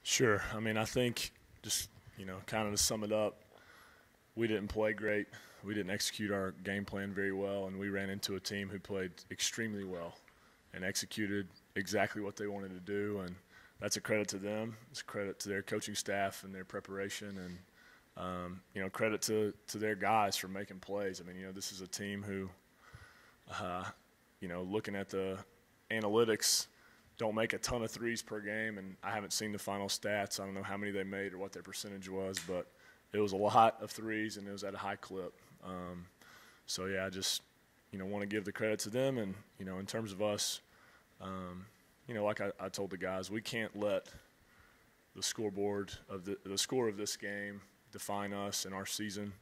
Sure. I mean, I think just, kind of to sum it up, we didn't play great. We didn't execute our game plan very well, and we ran into a team who played extremely well and executed exactly what they wanted to do, and that's a credit to them. It's a credit to their coaching staff and their preparation, and, credit to their guys for making plays. I mean, this is a team who, looking at the analytics, don't make a ton of threes per game, and I haven't seen the final stats. I don't know how many they made or what their percentage was, but it was a lot of threes, and it was at a high clip. I just, want to give the credit to them. And, in terms of us, like I told the guys, we can't let the scoreboard of the score of this game define us and our season.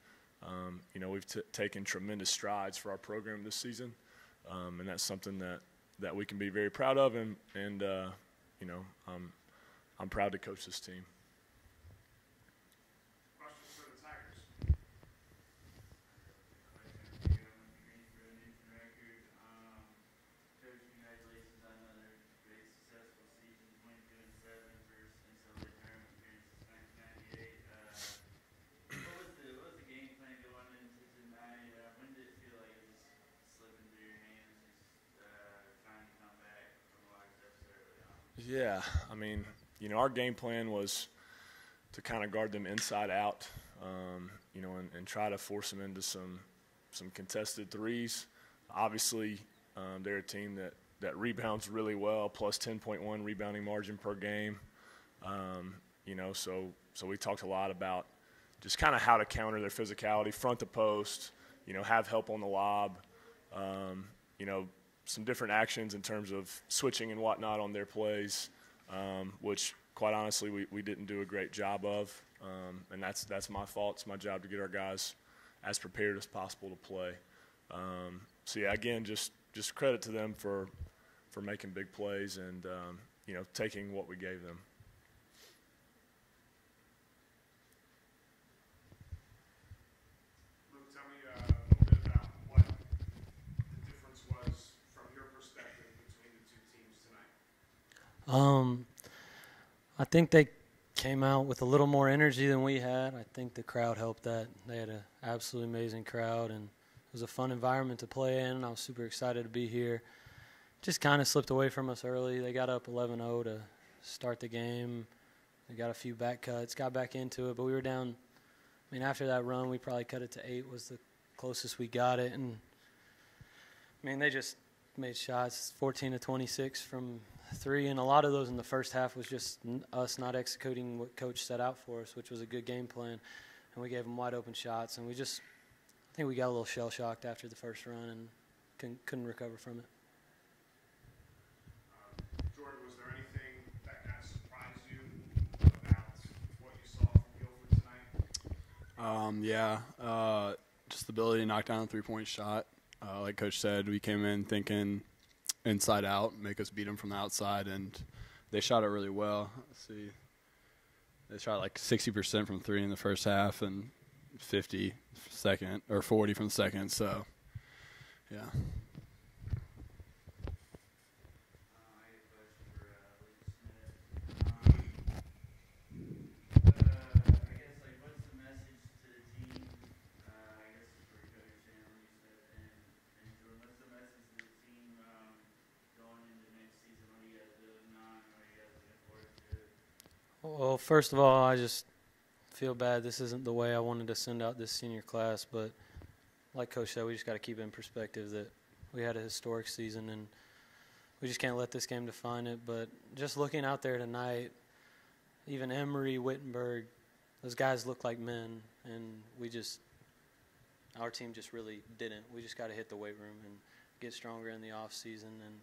We've taken tremendous strides for our program this season, and that's something that we can be very proud of, and I'm proud to coach this team. Questions for the Tigers? Coach, congratulations on another great successful season, 22-7 versus NCAA tournament appearances, 1998. What was the game plan going into tonight? When did it feel like it was slipping through your hands, just trying to come back from a lot of steps early on? Yeah, I mean, our game plan was to kind of guard them inside out, and try to force them into some contested threes. Obviously, they're a team that rebounds really well, plus 10.1 rebounding margin per game. So we talked a lot about just kind of how to counter their physicality, front the post, have help on the lob, some different actions in terms of switching and whatnot on their plays, which quite honestly we didn't do a great job of, and that's my fault. It's my job to get our guys as prepared as possible to play. Again, just credit to them for making big plays and taking what we gave them. Luke, tell me a little bit about what the difference was from your perspective between the two teams tonight. I think they came out with a little more energy than we had. I think the crowd helped that. They had an absolutely amazing crowd, and it was a fun environment to play in. I was super excited to be here. Just kind of slipped away from us early. They got up 11-0 to start the game. They got a few back cuts, got back into it, but we were down. I mean, after that run, we probably cut it to 8 was the closest we got it. And, I mean, they just made shots, 14-26 from 3, and a lot of those in the first half was just us not executing what Coach set out for us, which was a good game plan, and we gave them wide open shots, and I think we got a little shell-shocked after the first run and couldn't recover from it. Jordan, was there anything that kind of surprised you about what you saw from Guilford tonight? Just the ability to knock down a three-point shot. Like Coach said, we came in thinking inside out, make us beat them from the outside, and they shot it really well. Let's see. They shot like 60% from 3 in the first half and 40 from the second. So, yeah. Well, first of all, I just feel bad. This isn't the way I wanted to send out this senior class, but like Coach said, we just got to keep in perspective that we had a historic season, and we just can't let this game define it. But just looking out there tonight, even Emory, Wittenberg, those guys look like men, and our team just really didn't. We just got to hit the weight room and get stronger in the off season, and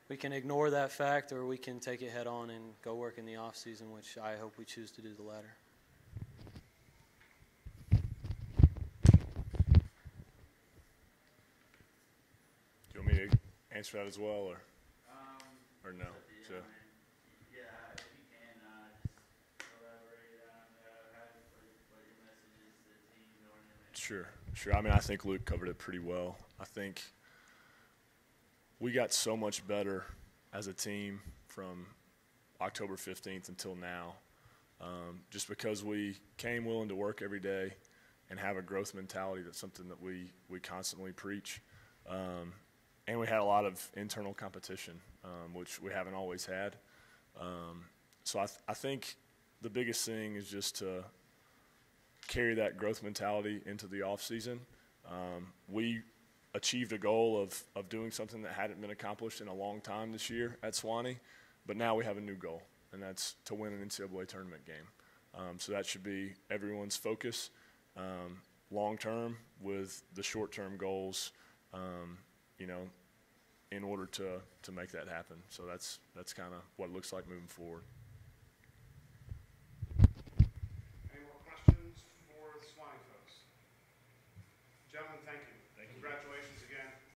we can ignore that fact, or we can take it head on and go work in the off season, which I hope we choose to do the latter. Do you want me to answer that as well, or no? So. Yeah, if you can, just elaborate on what your message is to the team going in there. Sure. I mean, I think Luke covered it pretty well. I think we got so much better as a team from October 15th until now, just because we came willing to work every day and have a growth mentality. That's something that we constantly preach. And we had a lot of internal competition, which we haven't always had. So I think the biggest thing is just to carry that growth mentality into the off season. We achieved a goal of doing something that hadn't been accomplished in a long time this year at Sewanee, but now we have a new goal, and that's to win an NCAA tournament game. So that should be everyone's focus long term, with the short term goals, in order to make that happen. So that's kind of what it looks like moving forward.